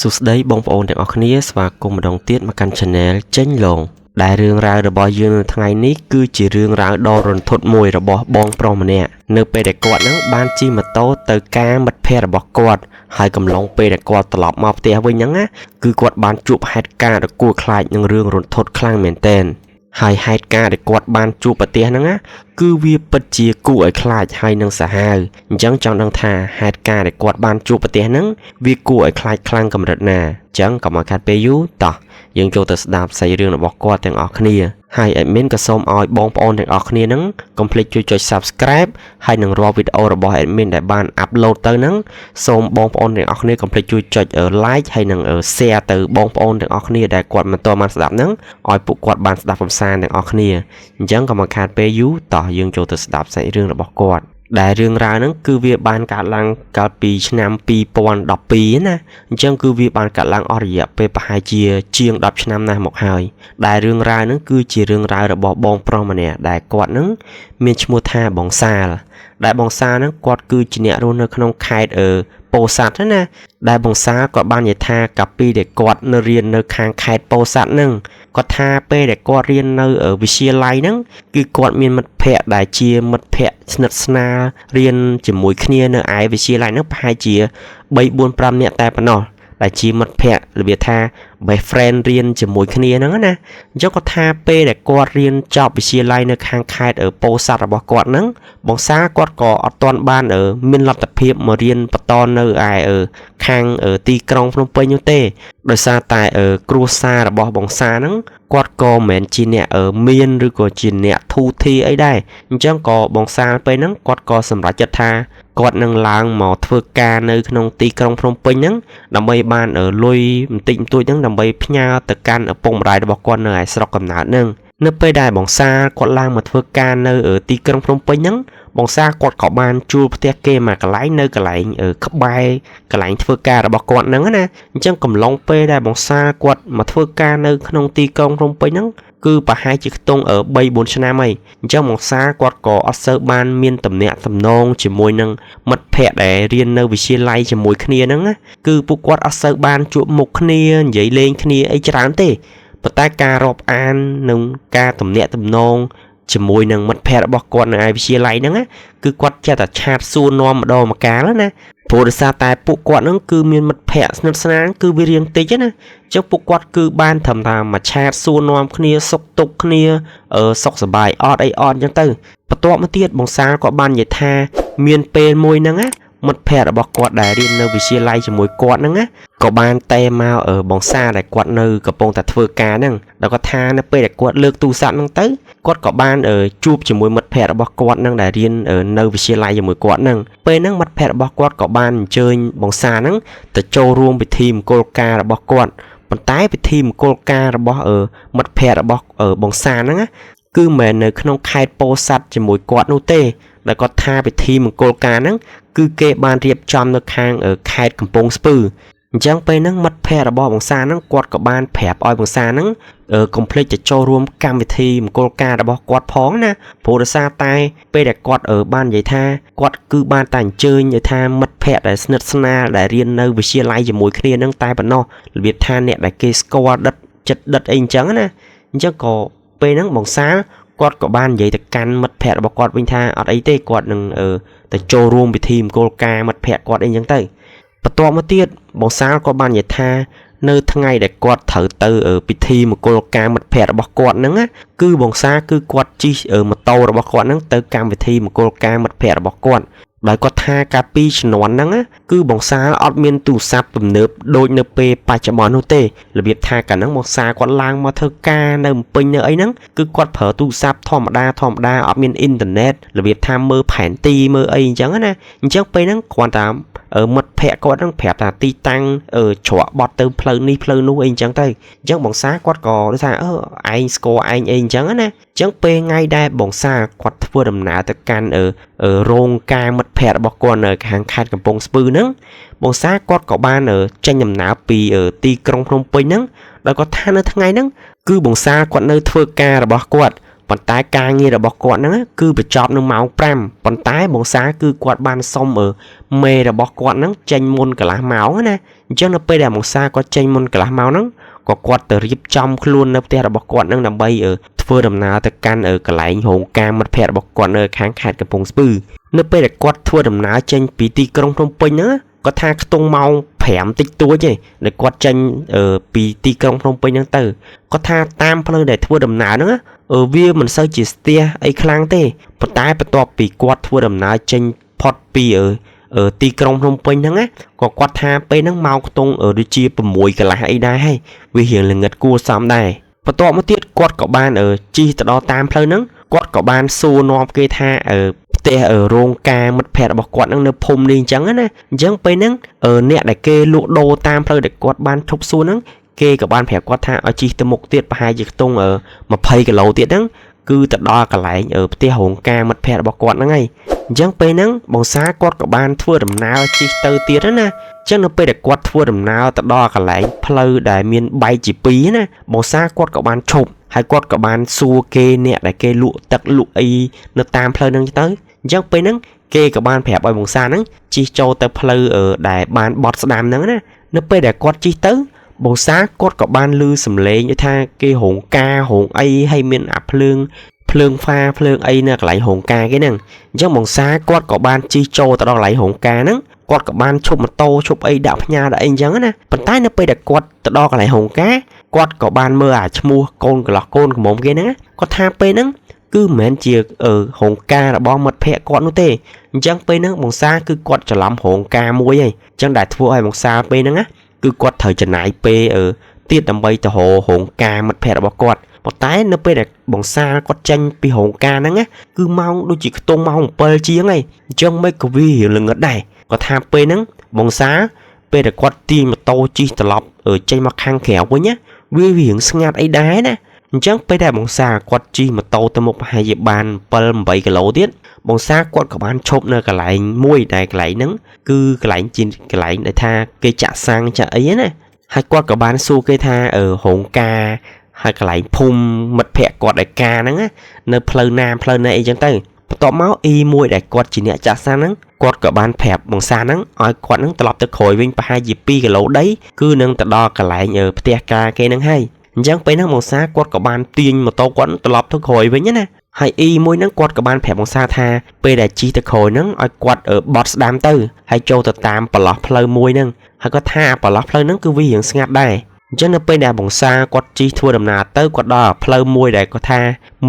សួស្តីបងប្អូនទាំងអស់គ្នាស្វាគមន៍ម្ដងទៀតមកកាន់ Channel ចេញលងដែលរឿងរ៉ាវរបស់យើងនៅថ្ងៃនេះគឺជារឿងរ៉ាវដ៏រន្ធត់មួយរបស់បងប្រុសម្នាក់នៅពេលដែលគាត់នឹងបានជិះម៉ូតូទៅការមិត្តភ័ក្តិរបស់គាត់ហើយកំឡុងពេលដែលគាត់ត្រឡប់មកផ្ទះវិញហ្នឹងណាគឺគាត់បានជួបហេតុការណ៍ដ៏គួរខ្លាចនឹងរឿងរន្ធត់ខ្លាំងមែនទែនហើយហេតុការណ៍ដែលគាត់បានជួបប្រទេសហ្នឹងណាគឺវាពិតជាគួរឲ្យខ្លាចហើយនឹងសាហាវអញ្ចឹងចង់ដឹងថាហេតុការណ៍ដែលគាត់បានជួបប្រទេសហ្នឹងវាគួរឲ្យខ្លាចខ្លាំងកម្រិតណាអញ្ចឹងកុំឲ្យខាត់ពេលយូរតោះយើងចូលទៅស្ដាប់សាច់រឿងរបស់គាត់ទាំងអស់គ្នាហើយ admin ក៏សូមឲ្យបងប្អូនទាំងអស់គ្នាហ្នឹងកុំភ្លេចជួយចុច Subscribe ហើយនឹងរាល់វីដេអូរបស់ admin ដែលបាន upload ទៅហ្នឹងសូមបងប្អូនទាំងអស់គ្នាកុំភ្លេចជួយចុច like ហើយនឹង share ទៅបងប្អូនទាំងអស់គ្នាដែលគាត់មិនទាន់បានស្ដាប់ហ្នឹងឲ្យពួកគាត់បានស្ដាប់កំសាន្តទាំងអស់គ្នាអញ្ចឹងកុំឲ្យខាតពេលយូរតោះយើងចូលទៅស្ដាប់សាច់រឿងរបស់គាត់ដែលរឿងរ៉ាវហ្នឹងគឺវាបានកើតឡើងកាលពីឆ្នាំ2012ណាអញ្ចឹងគឺវាបានកើតឡើងអស់រយៈពេលប្រហែលជាជាង10ឆ្នាំណាស់មកហើយដែលរឿងរ៉ាវហ្នឹងគឺជារឿងរ៉ាវរបស់បងប្រុសម្នាក់ដែលគាត់ហ្នឹងមានឈ្មោះថាបងសាលដែលបងសាលហ្នឹងគាត់គឺជាអ្នករស់នៅក្នុងខេត្តពោធិ៍សាត់ណាដែលបងសាលគាត់បាននិយាយថាកាលពីដែលគាត់នៅរៀននៅខាងខេត្តពោធិ៍សាត់ហ្នឹងគាត់ថាពេលដែលគាត់រៀននៅវិទ្យាល័យហ្នឹងគឺគាត់មានមិត្តភ័ក្តិដែលជាមិត្តភ័ក្តិស្និទ្ធស្នាលរៀនជាមួយគ្នានៅឯវិទ្យាល័យហ្នឹងប្រហែលជា3 4 5នាក់តែប៉ុណ្ណោះដែលជាមិត្តភ័ក្តិរបៀបថា best friend រៀនជាមួយគ្នាហ្នឹងណាអញ្ចឹងគាត់ថាពេលដែលគាត់រៀនចប់វិទ្យាល័យនៅខាងខេត្តពោធិ៍សាត់របស់គាត់ហ្នឹងបងសាគាត់ក៏អត់ទាន់បានមានលទ្ធភាពមករៀនបន្តនៅឯខាងទីក្រុងភ្នំពេញនោះទេដោយសារតែគ្រួសាររបស់បងសាហ្នឹងគាត់ក៏មិនមែនជាអ្នកមានឬក៏ជាអ្នកធូធីអីដែរអញ្ចឹងក៏បងសាពេលហ្នឹងគាត់ក៏សម្រេចចិត្តថាគាត់នឹងឡើងមកធ្វើការនៅក្នុងទីក្រុងភ្នំពេញហ្នឹងដើម្បីបានលុយបន្តិចបន្តួចហ្នឹងដើម្បីផ្ញើទៅកាន់ឪពុកម្ដាយរបស់គាត់នៅឯស្រុកកំណើតហ្នឹងនៅពេលដែលបងសាគាត់ឡើងមកធ្វើការនៅទីក្រុងភ្នំពេញហ្នឹងបងសាគាត់ក៏បានជួលផ្ទះគេមកកន្លែងនៅកន្លែងក្បែរកន្លែងធ្វើការរបស់គាត់ហ្នឹងណាអញ្ចឹងកំឡុងពេលដែលបងសាគាត់មកធ្វើការនៅក្នុងទីក្រុងភ្នំពេញហ្នឹងគឺប្រហែលជាខ្ទង់3 4 ឆ្នាំហើយអញ្ចឹងបងសាគាត់ក៏អត់សូវបានមានទំនាក់ទំនងជាមួយនឹងមិត្តភ័ក្តិដែលរៀននៅវិទ្យាល័យជាមួយគ្នាហ្នឹងណាគឺពួកគាត់អត់សូវបានជួបមុខគ្នានិយាយលេងគ្នាអីច្រើនទេប៉ុន្តែការរាប់អាននិងការទំនាក់ទំនងជាមួយនឹងមិត្តភ័ក្តិរបស់គាត់នៅឯវិទ្យាល័យហ្នឹងណាគឺគាត់ចេះតែឆាតសួរនាំម្ដងម្កាលណាព្រោះដោយសារតែពួកគាត់ហ្នឹងគឺមានមិត្តភ័ក្តិស្និទ្ធស្នាលគឺវារៀងតិចណាអញ្ចឹងពួកគាត់គឺបានត្រឹមថាមកឆាតសួរនាំគ្នាសុខទុក្ខគ្នាសុខសប្បាយអត់អីអត់អញ្ចឹងទៅបន្ទាប់មកទៀតបងសាលក៏បាននិយាយថាមានពេលមួយហ្នឹងណាមិត្តភ័ក្តិរបស់គាត់ដែលរៀននៅវិទ្យាល័យជាមួយគាត់ហ្នឹងណាក៏បានតែមកបងសាដែលគាត់នៅកំពុងតែធ្វើការហ្នឹងដល់គាត់ថានៅពេលដែលគាត់លើកទូរស័ព្ទហ្នឹងទៅគាត់ក៏បានជួបជាមួយមិត្តភ័ក្តិរបស់គាត់ហ្នឹងដែលរៀននៅវិទ្យាល័យជាមួយគាត់ហ្នឹងពេលហ្នឹងមិត្តភ័ក្តិរបស់គាត់ក៏បានអញ្ជើញបងសាហ្នឹងទៅចូលរួមពិធីមង្គលការរបស់គាត់ប៉ុន្តែពិធីមង្គលការរបស់មិត្តភ័ក្តិរបស់បងសាហ្នឹងណាគឺមិនមែននៅក្នុងខេត្តពោធិ៍សាត់ជាមួយគាត់នោះទេដែលគាត់ថាពិធីមង្គលការហ្នឹងគឺគេបានរៀបចំនៅខាងខេត្តកំពង់ស្ពឺអញ្ចឹងពេលហ្នឹងមិត្តភ័ក្តិរបស់បងសាហ្នឹងគាត់ក៏បានប្រាប់ឲ្យបងសាហ្នឹងកុំភ្លេចទៅចូលរួមកម្មវិធីមង្គលការរបស់គាត់ផងណាព្រោះដោយសារតែពេលដែលគាត់បាននិយាយថាគាត់គឺបានតែអញ្ជើញឲ្យថាមិត្តភ័ក្តិដែលស្និទ្ធស្នាលដែលរៀននៅវិទ្យាល័យជាមួយគ្នាហ្នឹងតែប៉ុណ្ណោះរបៀបថាអ្នកដែលគេស្គាល់ដិតចិត្តដិតអីអញ្ចឹងណាអញ្ចឹងក៏ពេលហ្នឹងបងសាគាត់ក៏បាននិយាយទៅកាន់មិត្តភ័ក្តិរបស់គាត់វិញថាអត់អីទេគាត់នឹងទៅចូលរួមពិធីមង្គលការមិត្តភ័ក្តិគាត់អីចឹងទៅបន្ទាប់មកទៀតបងសាលក៏បាននិយាយថានៅថ្ងៃដែលគាត់ត្រូវទៅពិធីមង្គលការមិត្តភ័ក្តិរបស់គាត់ហ្នឹងគឺបងសាគឺគាត់ជិះម៉ូតូរបស់គាត់ហ្នឹងទៅកម្មវិធីមង្គលការមិត្តភ័ក្តិរបស់គាត់ដោយគាត់ថាកាលពីជំនាន់ហ្នឹងគឺបងសាអត់មានទូរស័ព្ទទំនើបដូចនៅពេលបច្ចុប្បន្ននោះទេរបៀបថាកាលហ្នឹងបងសាគាត់ឡើងមកធ្វើការនៅភ្នំពេញនៅអីហ្នឹងគឺគាត់ប្រើទូរស័ព្ទធម្មតាអត់មានអ៊ីនធឺណិតរបៀបថាមើលផែនទីមើលអីអញ្ចឹងណាអញ្ចឹងពេលហ្នឹងគ្រាន់តែមិត្តភ័ក្តិគាត់ហ្នឹងប្រាប់ថាទីតាំងច្រកបត់ទៅផ្លូវនេះផ្លូវនោះអីអញ្ចឹងទៅអញ្ចឹងបងសាគាត់ក៏ដូចថាឯងស្គាល់ឯងអីអញ្ចឹងណាអញ្ចឹងពេលថ្ងៃដែលបងសាគាត់ធ្វើដំណើរទៅកាន់រោងការមិត្តភ័ក្តិរបស់គាត់នៅខាងខេត្តកំពង់ស្ពឺហ្នឹងបងសាគាត់ក៏បានចេញដំណើរពីទីក្រុងភ្នំពេញហ្នឹងដោយគាត់ថានៅថ្ងៃហ្នឹងគឺបងសាគាត់នៅធ្វើការរបស់គាត់ ប៉ុន្តែការងាររបស់គាត់ហ្នឹងគឺបញ្ចប់នៅម៉ោង 5 ប៉ុន្តែបងសាគឺគាត់បានសុំមេរបស់គាត់ហ្នឹងចេញមុនកន្លះម៉ោងណាអញ្ចឹងនៅពេលដែលបងសាគាត់ចេញមុនកន្លះម៉ោងហ្នឹងក៏គាត់ទៅរៀបចំខ្លួននៅផ្ទះរបស់គាត់ហ្នឹងដើម្បីធ្វើដំណើរទៅកាន់កន្លែងរោងការមិត្តភ័ក្តិរបស់គាត់នៅខាងខេត្តកំពង់ស្ពឺនៅពេលដែលគាត់ធ្វើដំណើរចេញពីទីក្រុងភ្នំពេញហ្នឹងគាត់ថាខ្ទង់ម៉ោង 5 តិចតួចទេដែលគាត់ចេញពីទីក្រុងភ្នំពេញហ្នឹងទៅគាត់ថាតាមផ្លូវដែលធ្វើដំណើរហ្នឹងវាមិនសូវជាស្ទះអីខ្លាំងទេប៉ុន្តែបន្ទាប់ពីគាត់ធ្វើដំណើរចេញផុតពីទីក្រុងភ្នំពេញហ្នឹងណាក៏គាត់ថាពេលហ្នឹងម៉ោងខ្ទង់ដូចជា 6 កន្លះអីដែរហើយវារៀងល្ងឹតគួរសមដែរបន្ទាប់មកទៀតគាត់ក៏បានជិះទៅដល់តាមផ្លូវហ្នឹងគាត់ក៏បានសួរនាំគេថាផ្ទះរោងការមិត្តភ័ក្តិរបស់គាត់ហ្នឹងនៅភូមិនេះអញ្ចឹងណាអញ្ចឹងពេលហ្នឹងអ្នកដែលគេលក់ដូរតាមផ្លូវដែលគាត់បានឈប់សួរហ្នឹងគេក៏បានប្រាប់គាត់ថាឲ្យជិះទៅមុខទៀតប្រហែលជាខ្ទង់20 គីឡូទៀតហ្នឹងគឺទៅដល់កន្លែងផ្ទះរោងការមិត្តភ័ក្តិរបស់គាត់ហ្នឹងហើយអញ្ចឹងពេលហ្នឹងបងសាគាត់ក៏បានធ្វើដំណើរជិះទៅទៀតណាអញ្ចឹងនៅពេលដែលគាត់ធ្វើដំណើរទៅដល់កន្លែងផ្លូវដែលមានបែកជាពីរណាបងសាគាត់ក៏បានឈប់ហើយគាត់ក៏បានសួរគេអ្នកដែលគេលក់ទឹកលក់អីនៅតាមផ្លូវហ្នឹងទៅអញ្ចឹងពេលហ្នឹងគេក៏បានប្រាប់ឲ្យបងសាហ្នឹងជិះចូលទៅផ្លូវដែលបានបត់ស្ដាំហ្នឹងណានៅពេលដែលគាត់ជិះទៅបងសាគាត់ក៏បានឮសំឡេងថាគេរោងការរោងអីហើយមានអាភ្លើងហ្វាភ្លើងអីនៅកន្លែងរោងការគេហ្នឹងអញ្ចឹងបងសាគាត់ក៏បានជិះចូលទៅដល់កន្លែងរោងការហ្នឹងគាត់ក៏បានឈប់ម៉ូតូឈប់អីដាក់ផ្ញើដាក់អីអញ្ចឹងណាប៉ុន្តែនៅពេលដែលគាត់ទៅដល់កន្លែងរោងការគាត់ក៏បានមើលអាឈ្មោះកូនកន្លោះកូនក្រមុំគេហ្នឹងគាត់ថាពេលហ្នឹងគឺមិនមែនជារោងការរបស់មិត្តភ័ក្តិគាត់នោះទេអញ្ចឹងពេលហ្នឹងបងសាគឺគាត់ច្រឡំរោងការមួយហើយអញ្ចឹងដែលធ្វើឲ្យបងសាពេលហ្នឹងណាគឺគាត់ត្រូវចំណាយពេលទៀតដើម្បីទៅរោងការមិត្តភ័ក្តិរបស់គាត់ប៉ុន្តែនៅពេលដែលបងសាគាត់ចេញពីរោងការហ្នឹងណាគឺម៉ោងដូចជាខ្ទង់ម៉ោង 7 ជាងហើយអញ្ចឹងមិនក៏វាល្ងឹតដែរគាត់ថាពេលហ្នឹងបងសាពេលដែលគាត់ទាញម៉ូតូជិះត្រឡប់ចេញមកខាងក្រៅវិញណាវារៀងស្ងាត់អីដែរណាអញ្ចឹងពេលដែលបងសាគាត់ជិះម៉ូតូទៅមុខប្រហែលជាបាន 7-8 គីឡូទៀតបងសាគាត់ក៏បានឈប់នៅកន្លែងមួយដែលកន្លែងហ្នឹងគឺកន្លែងជាកន្លែងដែលថាគេចាក់សាំងចាក់អីណាហើយគាត់ក៏បានសួរគេថារោងការហើយកន្លែងភូមិមិត្តភ័ក្តិគាត់ឯកាហ្នឹងនៅផ្លូវណាអីចឹងទៅបន្ទាប់មកមួយដែលគាត់ជាអ្នកចាក់សាំងហ្នឹងគាត់ក៏បានប្រាប់បងសាហ្នឹងឲ្យគាត់ហ្នឹងត្រឡប់ទៅក្រោយវិញប្រហែលជា 2 គីឡូដីគឺនឹងទៅដល់កន្លែងផ្ទះការគេហ្នឹងហើយអញ្ចឹងពេលហ្នឹងបងសាគាត់ក៏បានទាញម៉ូតូគាត់ត្រឡប់ទៅក្រោយវិញណាហើយមួយហ្នឹងគាត់ក៏បានប្រាប់បងសាថាពេលដែលជិះទៅក្រោយហ្នឹងឲ្យគាត់បត់ស្ដាំទៅហើយចូលទៅតាមប្រឡោះផ្លូវមួយហ្នឹងហើយគាត់ថាប្រឡោះផ្លូវហ្នឹងគឺវារៀងស្ងាត់ដែរអញ្ចឹងនៅពេលដែលបងសាគាត់ជិះធ្វើដំណើរទៅគាត់ដល់ផ្លូវមួយដែលគាត់ថា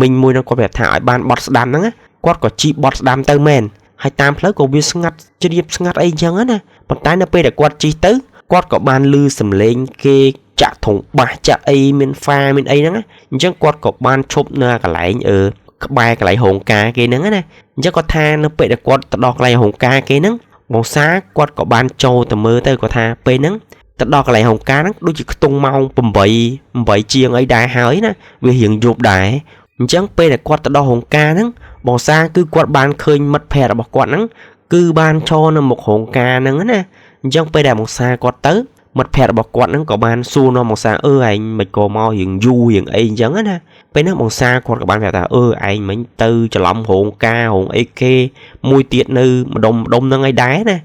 មីងមួយហ្នឹងគាត់ប្រាប់ថាឲ្យបានបត់ស្ដាំហ្នឹងគាត់ក៏ជិះបត់ស្ដាំទៅមែនហើយតាមផ្លូវក៏វាស្ងាត់ជ្រាបស្ងាត់អីអញ្ចឹងណាប៉ុន្តែនៅពេលដែលគាត់ជិះទៅគាត់ក៏បានឮសំឡេងគេចាក់ធុងបាសចាក់អីមានហ្វាមានអីហ្នឹងអញ្ចឹងគាត់ក៏បានឈប់នៅកន្លែងក្បែរកន្លែងរោងការគេហ្នឹងណាអញ្ចឹងគាត់ថានៅពេលដែលគាត់ទៅដល់កន្លែងរោងការគេហ្នឹងបងសាគាត់ក៏បានចូលទៅមើលទៅគាត់ថាពេលហ្នឹងទៅដល់កន្លែងរោងការហ្នឹងដូចជាខ្ទង់ម៉ោង 8 ជាងអីដែរហើយណាវារៀងយប់ដែរអញ្ចឹងពេលដែលគាត់ទៅដល់រោងការហ្នឹងបងសាគឺគាត់បានឃើញមិត្តភ័ក្តិរបស់គាត់ហ្នឹងគឺបានឈរនៅមុខរោងការហ្នឹងណាអញ្ចឹងពេលដែលបងសាគាត់ទៅមិត្តភ័ក្តិរបស់គាត់ហ្នឹងក៏បានសួរនាំបងសាឯងមិនក៏មករៀងយូររៀងអីអញ្ចឹងណាពេលហ្នឹងបងសាគាត់ក៏បានប្រាប់ថាឯងមិញទៅច្រឡំរោងការរោងអីគេមួយទៀតនៅម្ដុំហ្នឹងឯដែរណា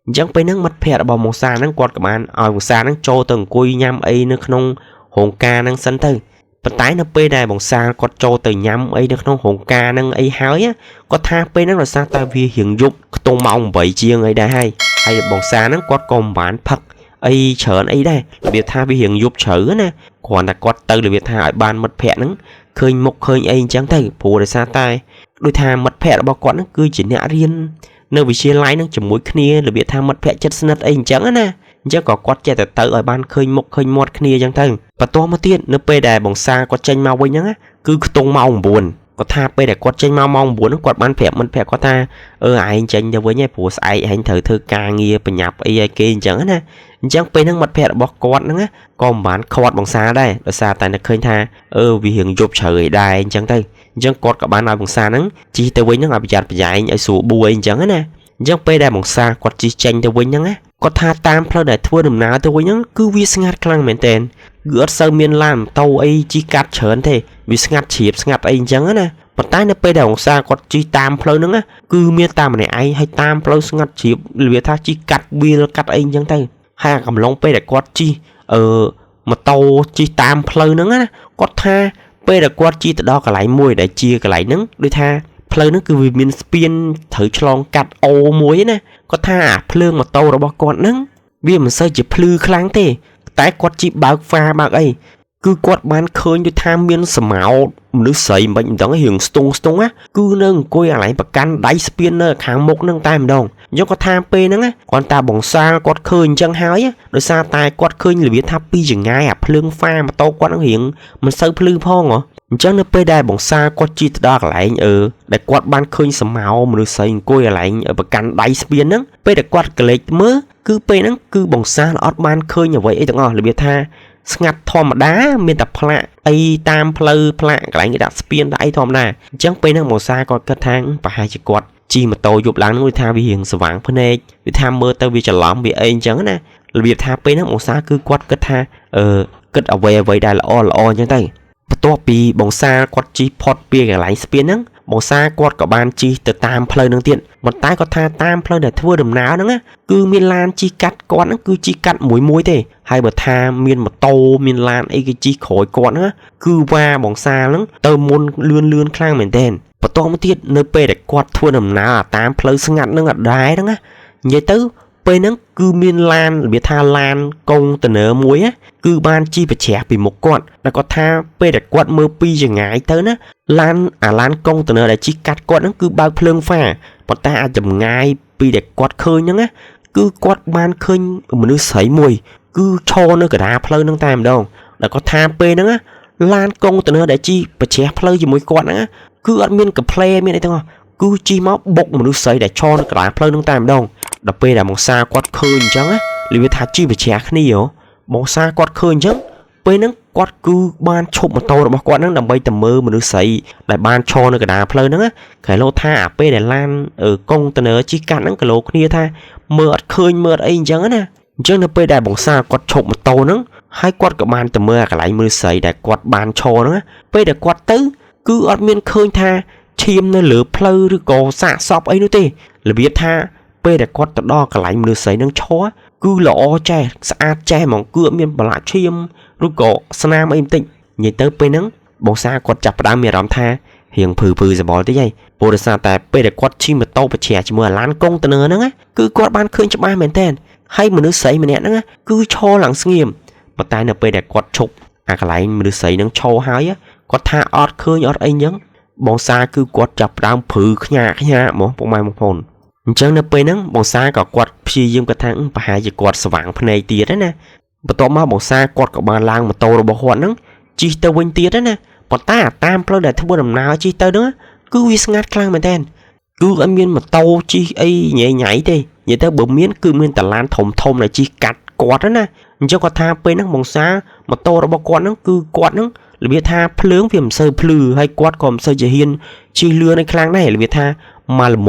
អញ្ចឹងពេលហ្នឹងមិត្តភ័ក្តិរបស់បងសាហ្នឹងគាត់ក៏បានឲ្យបងសាហ្នឹងចូលទៅអង្គុយញ៉ាំអីនៅក្នុងរោងការហ្នឹងសិនទៅប៉ុន្តែនៅពេលដែលបងសាគាត់ចូលទៅញ៉ាំអីនៅក្នុងរោងការហ្នឹងអីហើយគាត់ថាពេលហ្នឹងដោយសារតែវារៀងយប់ខ្ទង់ម៉ោង 8 ជាងអីដែរហើយបងសាហ្នឹងគាត់ក៏មិនបានផឹកអីច្រើនអីដែររបៀបថាវារៀងយប់ជ្រៅណាគ្រាន់តែគាត់ទៅរបៀបថាឲ្យបានមិត្តភ័ក្តិហ្នឹងឃើញមុខឃើញអីអញ្ចឹងទៅព្រោះដោយសារតែដូចថាមិត្តភ័ក្តិរបស់គាត់ហ្នឹងគឺជាអ្នករៀននៅវិទ្យាល័យហ្នឹងជាមួយគ្នារបៀបថាមិត្តភ័ក្តិចិត្តស្និទ្ធអីអញ្ចឹងណាអញ្ចឹងក៏គាត់ចេះតែទៅឲ្យបានឃើញមុខឃើញមាត់គ្នាអញ្ចឹងទៅបន្ទាប់មកទៀតនៅពេលដែលបងសាគាត់ចេញមកវិញហ្នឹងគឺខ្ទង់ម៉ោង 9គាត់ថាពេលដែលគាត់ចេញមកម៉ោង 9ហ្នឹងគាត់បានប្រាប់មិត្តភ័ក្តិគាត់ថាឯងចេញទៅវិញឯងព្រោះស្អែកឯងត្រូវធ្វើការងារបញ្ញាប់អីឲ្យគេអញ្ចឹងណាអញ្ចឹងពេលហ្នឹងមិត្តភ័ក្តិរបស់គាត់ហ្នឹងក៏មិនបានខាត់បងសាដែរដោយសារតែនឹកឃើញថាវារៀងយប់ជ្រៅឯដែរអញ្ចឹងទៅអញ្ចឹងគាត់ក៏បានឲ្យបងសាហ្នឹងជិះទៅវិញហ្នឹងឲ្យប្រយ័ត្នប្រយែងឲ្យស្រួលបួយអញ្ចឹងណាអញ្ចឹងពេលដែលបងសាគាត់ជិះចេញទៅវិញហ្នឹង គាត់ថាតាមផ្លូវដែលធ្វើដំណើរទៅវិញហ្នឹងគឺវាស្ងាត់ខ្លាំងមែនទែនគឺអត់សូវមានឡានម៉ូតូអីជិះកាត់ច្រើនទេវាស្ងាត់ជ្រាបស្ងាត់អីអញ្ចឹងណាប៉ុន្តែនៅពេលដែលអង្សាគាត់ជិះតាមផ្លូវហ្នឹងគឺមានតាមម្នាក់ឯងហើយតាមផ្លូវស្ងាត់ជ្រាបវាថាជិះកាត់វាលកាត់អីអញ្ចឹងទៅហើយកំឡុងពេលដែលគាត់ជិះម៉ូតូជិះតាមផ្លូវហ្នឹងណាគាត់ថាពេលដែលគាត់ជិះទៅដល់កន្លែងមួយដែលជាកន្លែងហ្នឹងដូចថាផ្លូវហ្នឹងគឺវាមានស្ពានត្រូវឆ្លងកាត់អូមួយណាគាត់ថាភ្លើងម៉ូតូរបស់គាត់ហ្នឹងវាមិនសូវជាភ្លឺខ្លាំងទេតែគាត់ជិះបើកហ្វាបើកអីគឺគាត់បានឃើញដូចថាមានសម្ោតមនុស្សស្រីមិនដឹងរៀងស្ទង់ណាគឺនៅអង្គុយអាឡែងប្រកាន់ដៃស្ពាននៅខាងមុខហ្នឹងតែម្ដងយកគាត់ថាពេលហ្នឹងគាត់តាបងសាលគាត់ឃើញអញ្ចឹងហើយដោយសារតែគាត់ឃើញរបៀបថាពីចងាយអាភ្លើងហ្វាម៉ូតូគាត់ហ្នឹងរៀងមិនសូវភ្លឺផងអញ្ចឹងនៅពេលដែលបងសាលគាត់ជិះទៅដល់កន្លែងដែលគាត់បានឃើញសម្ោមនុស្សស្រីអង្គុយអាឡែងប្រកាន់ដៃស្ពានហ្នឹងពេលដែលគាត់ក្លែកមើលគឺពេលហ្នឹងគឺបងសាលអត់បានឃើញអ្វីអីទាំងអស់របៀបថាស្ងាត់ធម្មតាមានតែផ្លាកអីតាមផ្លូវផ្លាកកន្លែងគេដាក់ស្ពានដាក់អីធម្មតាអញ្ចឹងពេលហ្នឹងបងសាគាត់គិតថាប្រហែលជាគាត់ជិះម៉ូតូយប់ឡើងហ្នឹងវាថាវារៀងស្វាងភ្នែកវាថាមើលទៅវាច្រឡំវាអីអញ្ចឹងណារបៀបថាពេលហ្នឹងបងសាគឺគាត់គិតថាគិតអ្វីដែលល្អអញ្ចឹងទៅបន្ទាប់ពីបងសាគាត់ជិះផុតពីកន្លែងស្ពានហ្នឹងបងសាគាត់ក៏បានជិះទៅតាមផ្លូវហ្នឹងទៀតប៉ុន្តែគាត់ថាតាមផ្លូវដែលធ្វើដំណើរហ្នឹងគឺមានឡានជិះកាត់គាត់ហ្នឹងគឺជិះកាត់មួយទេហើយបើថាមានម៉ូតូមានឡានអីគេជិះក្រោយគាត់ហ្នឹងគឺវ៉ាបងសាហ្នឹងទៅមុនលឿនខ្លាំងមែនទែនបន្ទាប់មកទៀតនៅពេលដែលគាត់ធ្វើដំណើរតាមផ្លូវស្ងាត់ហ្នឹងអត់ដែរហ្នឹងនិយាយទៅពេលហ្នឹងគឺមានឡានរបៀបថាឡានកុងតឺន័រមួយគឺបានជិះប្រជ្រះពីមុខគាត់តែគាត់ថាពេលដែលគាត់មើលពីចង្ងាយទៅណាឡានកុងតឺន័រដែលជិះកាត់គាត់ហ្នឹងគឺបើកភ្លើងហ្វាប៉ុន្តែអាចចម្ងាយពីដែលគាត់ឃើញហ្នឹងគឺគាត់បានឃើញមនុស្សស្រីមួយគឺឈរនៅកណ្ដាលផ្លូវហ្នឹងតែម្ដងតែគាត់ថាពេលហ្នឹងឡានកុងតឺន័រដែលជិះប្រជ្រះផ្លូវជាមួយគាត់ហ្នឹងគឺអត់មានកាផ្លេមានអីទាំងអស់គឺជិះមកបុកមនុស្សស្រីដែលឈរនៅកណ្ដាលផ្លូវហ្នឹងតែម្ដងដល់ពេលដែលបងសាគាត់ឃើញអញ្ចឹងលីវាថាជិះប្រជ្រះគ្នាបងសាគាត់ឃើញអញ្ចឹងពេលហ្នឹងគាត់គឺបានឈប់ម៉ូតូរបស់គាត់ហ្នឹងដើម្បីទៅមើលមនុស្សស្រីដែលបានឈរនៅកណ្ដាលផ្លូវហ្នឹងគេលោថាអាពេលដែលឡានកុងតឺន័រជិះកាត់ហ្នឹងក៏លោគ្នាថាមើលអត់ឃើញមើលអីអញ្ចឹងណាអញ្ចឹងនៅពេលដែលបងសាគាត់ឈប់ម៉ូតូហ្នឹងហើយគាត់ក៏បានទៅមើលកន្លែងមនុស្សស្រីដែលគាត់បានឈរហ្នឹងពេលដែលគាត់ទៅគឺអត់មានឃើញថាឈាមនៅលើផ្លូវឬក៏សាកសពអីនោះទេរបៀបថាពេលដែលគាត់ទៅដល់កន្លែងមនុស្សស្រីនឹងឈរគឺល្អចេះស្អាតចេះហ្មងគឺអត់មានប្រឡាក់ឈាមឬក៏ស្នាមអីបន្តិចនិយាយទៅពេលហ្នឹងបងសាគាត់ចាប់ផ្ដើមមានអារម្មណ៍ថារៀងភឺសបល់តិចហីព្រោះដោយសារតែពេលដែលគាត់ជិះម៉ូតូប្រជ្រះជាមួយអាឡានកុងតឺន័រហ្នឹងគឺគាត់បានឃើញច្បាស់មែនតើហើយមនុស្សស្រីម្នាក់ហ្នឹងគឺឈរឡើងស្ងៀមប៉ុន្តែនៅពេលដែលគាត់ឈប់អាកន្លែងមនុស្សស្រីហ្នឹងឈរហើយគាត់ថាអត់ឃើញអត់អីអញ្ចឹងបងសាគឺគាត់ចាប់ផ្ដើមភឺខ្ញាហ្មងពុកម៉ែបងប្អូនអញ្ចឹងនៅពេលហ្នឹងបងសាក៏គាត់ព្យាយាមគាត់ថាប្រហែលជាគាត់ស្វាងភ្នែកទៀតណាបន្ទាប់មកបងសាគាត់ក៏បានឡើងម៉ូតូរបស់គាត់ហ្នឹងជិះទៅវិញទៀតណាប៉ុន្តែតាមផ្លូវដែលធ្វើដំណើរជិះទៅហ្នឹងគឺវាស្ងាត់ខ្លាំងមែនតើគឺអត់មានម៉ូតូជិះអីញ៉ៃទេនិយាយទៅបើមានគឺមានតែឡានធំដែលជិះកាត់គាត់ណាអញ្ចឹងគាត់ថាពេលហ្នឹងបងសាម៉ូតូរបស់គាត់ហ្នឹងគឺគាត់ហ្នឹងរបៀបថាភ្លើងវាមិនសូវភ្លឺហើយគាត់ក៏មិនសូវជាហ៊ានជិះលឿនឲ្យខ្លាំងដែររបៀបថាមកល្ម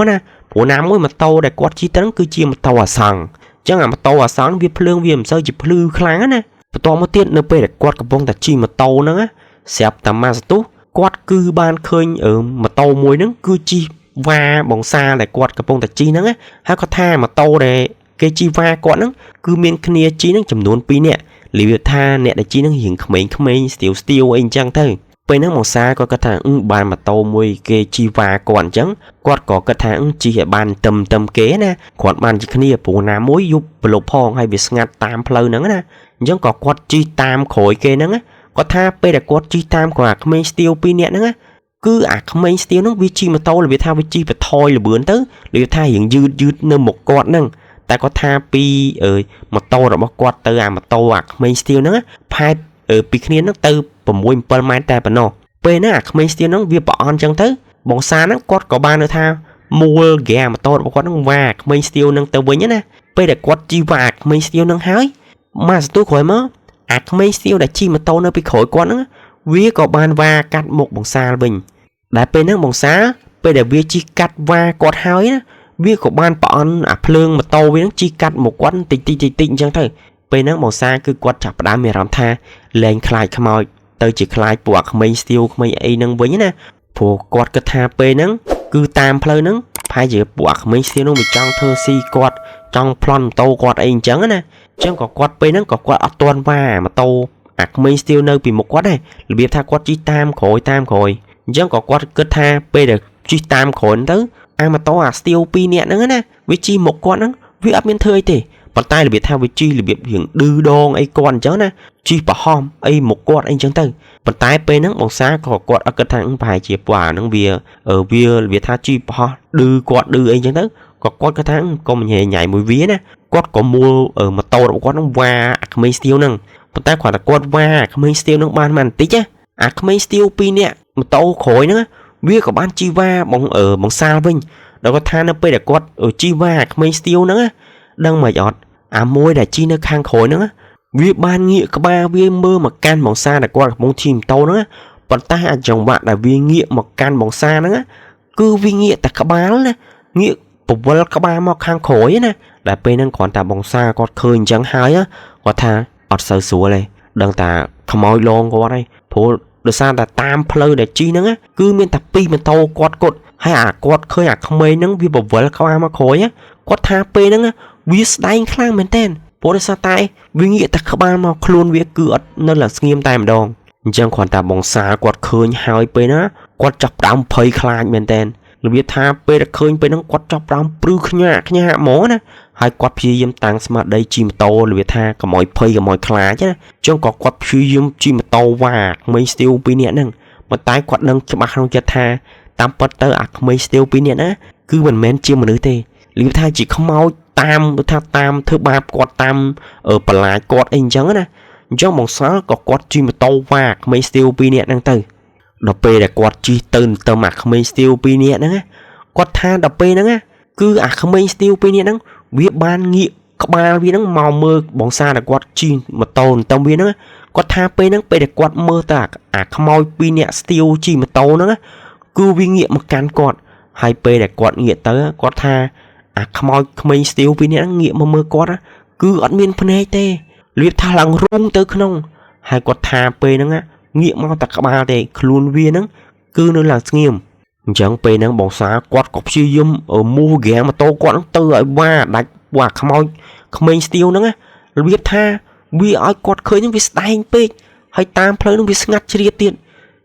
មណាព្រោះណាមួយម៉ូតូដែលគាត់ជិះទៅហ្នឹងគឺជាម៉ូតូអាសង្ឃអញ្ចឹងអាម៉ូតូអាសង្ឃវាភ្លើងវាមិនសូវជាភ្លឺខ្លាំងណាបន្ទាប់មកទៀតនៅពេលដែលគាត់កំពុងតែជិះម៉ូតូហ្នឹងស្រាប់តែមកសទុះគាត់គឺបានឃើញម៉ូតូមួយហ្នឹងគឺជិះវ៉ាបងសាដែលគាត់កំពុងតែជិះហ្នឹងហើយគាត់ថាម៉ូតូដែលគេជិះវ៉ាគាត់ហ្នឹងគឺមានគ្នាជិះហ្នឹងចំនួន2នាក់លីវាថាអ្នកដែលជិះហ្នឹងរៀងក្មេងស្ទាវអីអញ្ចឹងទៅពេលហ្នឹងបងសាគាត់គិតថាបានម៉ូតូមួយគេជិះវ៉ាគាត់អញ្ចឹងគាត់ក៏គិតថាជិះឲ្យបានទឹមគេណាគាត់បានជិះគ្នាព្រោះណាមួយយប់ប្រឡប់ផងហើយវាស្ងាត់តាមផ្លូវហ្នឹងណាអញ្ចឹងក៏គាត់ជិះតាមក្រោយគេហ្នឹងគាត់ថាពេលដែលគាត់ជិះតាមក៏អាក្មេងស្ទាវ2នាក់ហ្នឹងគឺអាក្មេងស្ទាវហ្នឹងវាជិះម៉ូតូរបៀបថាវាជិះបថយលបឿនទៅរបៀបថារៀងយឺតនៅមុខគាត់ហ្នឹងតែគាត់ថាពីម៉ូតូរបស់គាត់ទៅអាម៉ូតូអាក្មេងស្ទាវហ្នឹងផែនពីគ្នាហ្នឹងទៅ6-7ម៉ែត្រតែប៉ុណ្ណោះពេលហ្នឹងអាក្មេងស្ទាវហ្នឹងវាប្រអន់ចឹងទៅបងសាហ្នឹងគាត់ក៏បាននៅថាមូលហ្គេម៉ូតូរបស់គាត់ហ្នឹងវ៉ាក្មេងស្ទាវហ្នឹងទៅវិញណាពេលដែលគាត់ជិះវ៉ាក្មេងស្ទាវហ្នឹងហើយមកសន្ទុះក្រោយមកអាក្មេងស្ទាវដែលជិះម៉ូតូនៅពីក្រោយគាត់ហ្នឹងវាក៏បានវ៉ាកាត់មុខបងសាវិញដែលពេលហ្នឹងបងសាពេលដែលវាជិះកាត់វ៉ាគាត់ហើយណា វាក៏បានប្រអន់អាភ្លើងម៉ូតូវានឹងជីកាត់មកគាត់តិចអញ្ចឹងទៅពេលហ្នឹងបងសាគឺគាត់ចាប់ផ្ដើមមានអារម្មណ៍ថាលែងខ្លាចខ្មោចទៅជាខ្លាចពួកអាក្មេងស្ទាវក្មេងអីហ្នឹងវិញណាព្រោះគាត់គិតថាពេលហ្នឹងគឺតាមផ្លូវហ្នឹងប្រហែលជាពួកអាក្មេងស្ទាវនោះវាចង់ធ្វើស៊ីគាត់ចង់ប្លន់ម៉ូតូគាត់អីអញ្ចឹងណាអញ្ចឹងក៏គាត់ពេលហ្នឹងក៏គាត់អត់ទាន់វ៉ាម៉ូតូអាក្មេងស្ទាវនៅពីមុខគាត់ដែររបៀបថាគាត់ជិះតាមក្រោយអញ្ចឹងក៏គាត់គិតថាពេលដែលជិះតាមក្រោយទៅអាម៉ូតូអាស្ទាវ2នាក់ហ្នឹងណាវាជិះមុខគាត់ហ្នឹងវាអត់មានធ្វើអីទេប៉ុន្តែរបៀបថាវាជិះរបៀបរៀងឌឺដងអីគាត់អញ្ចឹងណាជិះប្រហោះអីមុខគាត់អីអញ្ចឹងទៅប៉ុន្តែពេលហ្នឹងបងសាក៏គាត់អត់គិតថាប្រហែលជាពួកអាហ្នឹងវាថាជិះប្រហោះឌឺគាត់ឌឺអីអញ្ចឹងទៅក៏គាត់គិតថាកុំញ៉ៃញ៉ៃមួយវាណាគាត់ក៏មួលម៉ូតូរបស់គាត់ហ្នឹងវ៉ាអាក្មេងស្ទាវហ្នឹងប៉ុន្តែគាត់ថាគាត់វ៉ាអាក្មេងស្ទាវហ្នឹងបានបន្តិចណាអាក្មេងស្ទាវ2នាក់ម៉ូតូក្រោយហ្នឹងវាក៏បានជីវ៉ាបងសាលវិញដល់គាត់ថានៅពេលដែលគាត់ជីវ៉ាអាក្មេងស្ទាវហ្នឹងដឹងមិនអត់អាមួយដែលជីនៅខាងក្រោយហ្នឹងវាបានងាកក្បាលវាមើលមកកាន់បងសាដែលគាត់កំពុងជិះម៉ូតូហ្នឹងប៉ុន្តែអាចង្វាក់ដែលវាងាកមកកាន់បងសាហ្នឹងគឺវាងាកតែក្បាលណាងាកពវល់ក្បាលមកខាងក្រោយណាដែលពេលហ្នឹងគ្រាន់តែបងសាគាត់ឃើញអញ្ចឹងហើយគាត់ថាអត់សូវស្រួលទេដឹងតែខ្មោចលងគាត់ហើយព្រោះដោយសារតែតាមផ្លូវដែលជីហ្នឹងគឺមានតែ2ម៉ូតូគាត់គត់ហើយអាគាត់ឃើញអាក្មេងហ្នឹងវាបវល់ក្បាលមកក្រោយគាត់ថាពេលហ្នឹងវាស្ដែងខ្លាំងមែនតើព្រោះដោយសារតែវាងាកតែក្បាលមកខ្លួនវាគឺអត់នៅតែស្ងៀមតែម្ដងអញ្ចឹងគ្រាន់តែបងសាគាត់ឃើញហើយពេលណាគាត់ចាប់ផ្ដើមភ័យខ្លាចមែនតើរបៀបថាពេលដែលឃើញពេលហ្នឹងគាត់ចាប់ផ្ដើមព្រឺខ្ញាក់ហ្មងណាហើយគាត់ព្យាយាមតាំងស្មារតីជិះម៉ូតូរបៀបថាកុំឲ្យភ័យកុំឲ្យខ្លាចណាអញ្ចឹងក៏គាត់ព្យាយាមជិះម៉ូតូវ៉ាក្មេងស្ទាវ2នាក់ហ្នឹងប៉ុន្តែគាត់នឹងច្បាស់ក្នុងចិត្តថាតាមពិតទៅអាក្មេងស្ទាវ2នាក់ណាគឺមិនមែនជាមនុស្សទេរបៀបថាជាខ្មោចតាមធ្វើបាបគាត់តាមបន្លាចគាត់អីអញ្ចឹងណាអញ្ចឹងបងសាលក៏គាត់ជិះម៉ូតូវ៉ាក្មេងស្ទាវ2នាក់ហ្នឹងទៅដល់ពេលដែលគាត់ជិះទៅអាក្មេងស្ទាវ2នាក់ហ្នឹងគាត់ថាដល់ពេលហ្នឹងគឺអាក្មេងស្ទាវ2នាក់ហ្នឹងវាបានងាកក្បាលវាហ្នឹងមកមើលបងសាដែលគាត់ជិះម៉ូតូទៅវាហ្នឹងគាត់ថាពេលហ្នឹងពេលដែលគាត់មើលទៅអាខ្មោច2នាក់ស្ទាវជិះម៉ូតូហ្នឹងគឺវាងាកមកកាន់គាត់ហើយពេលដែលគាត់ងាកទៅគាត់ថាអាខ្មោចក្មេងស្ទាវ2នាក់ហ្នឹងងាកមកមើលគាត់គឺអត់មានភ្នែកទេលៀបថាឡើងរុងទៅក្នុងហើយគាត់ថាពេលហ្នឹងងាកមកតែក្បាលទេខ្លួនវាហ្នឹងគឺនៅឡើងស្ងៀមអញ្ចឹងពេលហ្នឹងបងសាគាត់ក៏ព្យាយាមមូហ្គេម៉ូតូគាត់ហ្នឹងទៅឲ្យវ៉ាដាច់វ៉ាខ្មោចក្មេងស្ទាវហ្នឹងរបៀបថាវាឲ្យគាត់ឃើញហ្នឹងវាស្ដែងពេកហើយតាមផ្លូវហ្នឹងវាស្ងាត់ជ្រាបទៀត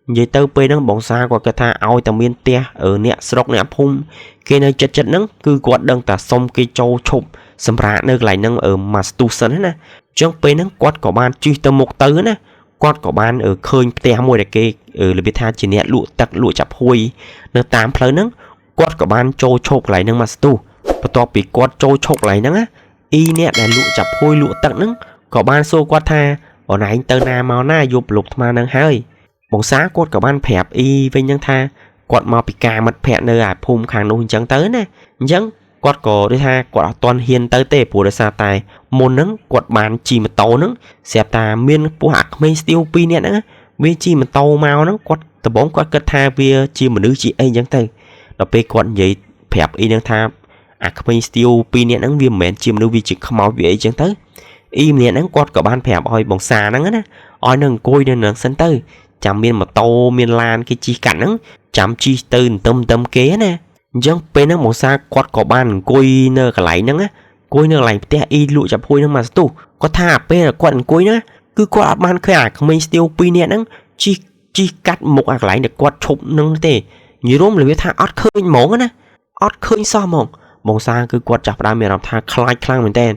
និយាយទៅពេលហ្នឹងបងសាគាត់គិតថាឲ្យតែមានផ្ទះអ្នកស្រុកអ្នកភូមិគេនៅចិត្តហ្នឹងគឺគាត់ដឹងតែសុំគេចូលឈប់សម្រាប់នៅកន្លែងហ្នឹងមកស្ទុះសិនណាអញ្ចឹងពេលហ្នឹងគាត់ក៏បានជិះទៅមុខទៅណាគាត់ក៏បានឃើញផ្ទះមួយដែលគេរបៀបថាជាអ្នកលក់ទឹកលក់ចាប់ហួយនៅតាមផ្លូវហ្នឹងគាត់ក៏បានចូលឈប់កន្លែងហ្នឹងមកស្ទុះបន្ទាប់ពីគាត់ចូលឈប់កន្លែងហ្នឹងអ្នកដែលលក់ចាប់ហួយលក់ទឹកហ្នឹងក៏បានសួរគាត់ថាអូនឯងទៅណាមកណាយប់លុបថ្មហ្នឹងហើយបងសាគាត់ក៏បានប្រាប់វិញហ្នឹងថាគាត់មកពីការមិត្តភ័ក្ដិនៅឯភូមិខាងនោះអញ្ចឹងទៅណាអញ្ចឹងគាត់ក៏ដូចថាគាត់អត់ទាន់ហ៊ានទៅទេព្រោះដោយសារតែមុនហ្នឹងគាត់បានជិះម៉ូតូហ្នឹងស្រាប់តែមានពួកអាក្មេងស្ទាវ2នាក់ហ្នឹងវាជិះម៉ូតូមកហ្នឹងគាត់ដំបូងគាត់គិតថាវាជាមនុស្សជាអីអញ្ចឹងទៅដល់ពេលគាត់និយាយប្រាប់ហ្នឹងថាអាក្មេងស្ទាវ2នាក់ហ្នឹងវាមិនមែនជាមនុស្សវាជាខ្មោចវាអីអញ្ចឹងទៅម្នាក់ហ្នឹងគាត់ក៏បានប្រាប់ឲ្យបងសាហ្នឹងណាឲ្យនឹងអង្គុយនៅនឹងសិនទៅចាំមានម៉ូតូមានឡានគេជិះកាត់ហ្នឹងចាំជិះទៅទៅគេណាអញ្ចឹងពេលហ្នឹងបងសាគាត់ក៏បានអង្គុយនៅកន្លែងហ្នឹងអង្គុយនៅកន្លែងផ្ទះលក់ចាប់ហួយហ្នឹងមកស្ទុះគាត់ថាពេលគាត់អង្គុយហ្នឹងគឺគាត់អត់បានឃើញអាក្មេងស្ទាវ2នាក់ហ្នឹងជិះកាត់មុខអាកន្លែងដែលគាត់ឈប់ហ្នឹងទេនិយាយរួមរបៀបថាអត់ឃើញហ្មងណាអត់ឃើញសោះហ្មងបងសាគឺគាត់ចាប់ផ្ដើមមានអារម្មណ៍ថាខ្លាចខ្លាំងមែនតើ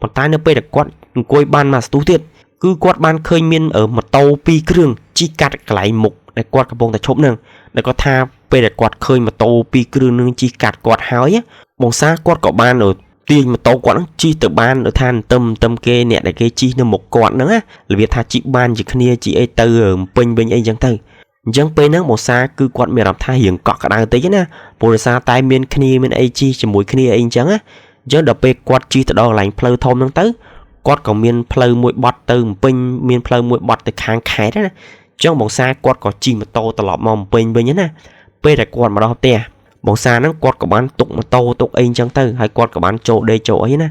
ប៉ុន្តែនៅពេលដែលគាត់អង្គុយបានមកស្ទុះទៀតគឺគាត់បានឃើញមានម៉ូតូ2គ្រឿងជិះកាត់កន្លែងមុខដែលគាត់កំពុងតែឈប់ហ្នឹងដែលគាត់ថាពេលដែលគាត់ឃើញម៉ូតូ2គ្រឿងនឹងជិះកាត់គាត់ហើយបងសាគាត់ក៏បានទាញម៉ូតូគាត់ហ្នឹងជិះទៅបានថាទៅគេអ្នកដែលគេជិះនៅមុខគាត់ហ្នឹងរបៀបថាជិះបានជាគ្នាជិះអីទៅពេញវិញអីចឹងទៅអញ្ចឹងពេលហ្នឹងបងសាគឺគាត់មានអារម្មណ៍ថារៀងកក់ក្ដៅតិចណាព្រោះដោយសារតែមានគ្នាមានអីជិះជាមួយគ្នាអីអញ្ចឹងអញ្ចឹងដល់ពេលគាត់ជិះទៅដល់កន្លែងផ្លូវធំហ្នឹងទៅគាត់ក៏មានផ្លូវមួយបត់ទៅពេញមានផ្លូវមួយបត់ទៅខាងខេត្តណាអញ្ចឹងបងសាគាត់ក៏ជិះម៉ូតូត្រឡប់មកពេញវិញណាពេលដែលគាត់មកដល់ផ្ទះ បងសាហ្នឹងគាត់ក៏បានទុកម៉ូតូទុកអីអញ្ចឹងទៅហើយគាត់ក៏បានចូលដេកចូលអីណា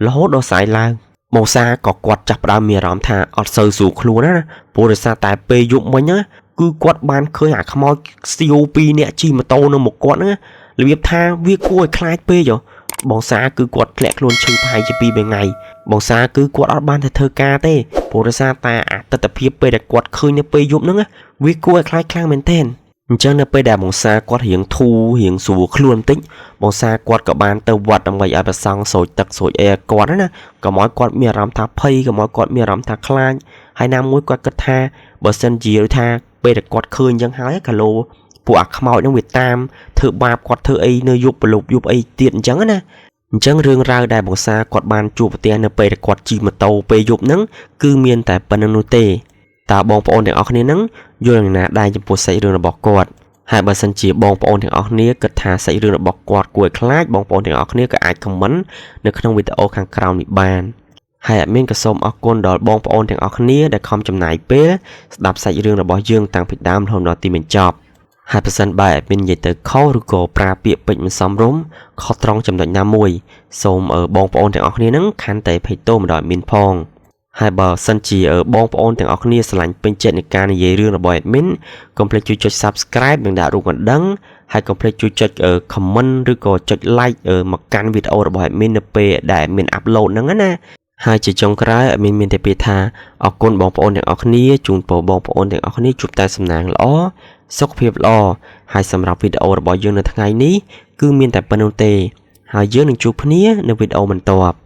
រហូតដល់ស្អែកឡើងបងសាក៏គាត់ចាប់ផ្ដើមមានអារម្មណ៍ថាអត់សូវស្រួលខ្លួនណាព្រោះដោយសារតែពេលយប់មិញណាគឺគាត់បានឃើញអាខ្មោចស្ទាវ2នាក់ជិះម៉ូតូនៅមុខគាត់ហ្នឹងរបៀបថាវាគួរឲ្យខ្លាចពេកហ៎បងសាគឺគាត់ធ្លាក់ខ្លួនឈឺប្រហែលជា2 3ថ្ងៃបងសាគឺគាត់អត់បានទៅធ្វើការទេព្រោះដោយសារតែអត្តតភាពពេលដែលគាត់ឃើញនៅពេលយប់ហ្នឹងវាគួរឲ្យខ្លាចខ្លាំងមែនទែនអញ្ចឹងនៅពេលដែលបងសាគាត់រៀងធូររៀងស្រួលខ្លួនបន្តិចបងសាគាត់ក៏បានទៅវត្តដើម្បីឲ្យប្រសង់ស្រោចទឹកស្រោចអីគាត់ណាកុំឲ្យគាត់មានអារម្មណ៍ថាភ័យកុំឲ្យគាត់មានអារម្មណ៍ថាខ្លាចហើយណាមួយគាត់គិតថាបើសិនជាថាពេលដែលគាត់ឃើញអញ្ចឹងហើយកាឡូពួកអាខ្មោចហ្នឹងវាតាមធ្វើបាបគាត់ធ្វើអីនៅយប់ប្រឡប់យប់អីទៀតអញ្ចឹងណាអញ្ចឹងរឿងរ៉ាវដែលបងសាគាត់បានជួបប្រទះនៅពេលដែលគាត់ជិះម៉ូតូពេលយប់ហ្នឹងគឺមានតែប៉ុណ្្នឹងនោះទេតើបងប្អូនទាំងអស់គ្នាហ្នឹងយល់យ៉ាងណាដែរចំពោះសាច់រឿងរបស់គាត់ហើយបើសិនជាបងប្អូនទាំងអស់គ្នាគិតថាសាច់រឿងរបស់គាត់គួរឲ្យខ្លាចបងប្អូនទាំងអស់គ្នាក៏អាចខមមិននៅក្នុងវីដេអូខាងក្រោមនេះបានហើយadminក៏សូមអរគុណដល់បងប្អូនទាំងអស់គ្នាដែលខំចំណាយពេលស្ដាប់សាច់រឿងរបស់យើងតាំងពីដើមរហូតដល់ទីបញ្ចប់ហើយបើសិនបើadminនិយាយទៅខុសឬក៏ប្រើពាក្យពេចន៍មិនសមរម្យខុសត្រង់ចំណុចណាមួយសូមបងប្អូនទាំងអស់គ្នានឹងខាន់តែភ័យទោសមកដល់adminផងហើយបើសិនជាបងប្អូនទាំងអស់គ្នាស្រឡាញ់ពេញចិត្តនៃការនិយាយរឿងរបស់ admin កុំភ្លេចជួយចុច Subscribe និងដាក់រូបកណ្ដឹងហើយកុំភ្លេចជួយចុច comment ឬក៏ចុច like មកកាន់វីដេអូរបស់ admin នៅពេលដែល admin upload ហ្នឹងណាហើយជាចុងក្រោយadmin មានតែពាក្យថាអរគុណបងប្អូនទាំងអស់គ្នាជូនពរបងប្អូនទាំងអស់គ្នាជួបតែសំណាងល្អសុខភាពល្អហើយសម្រាប់វីដេអូរបស់យើងនៅថ្ងៃនេះគឺមានតែប៉ុណ្្នឹងទេហើយយើងនឹងជួបគ្នានៅវីដេអូបន្ទាប់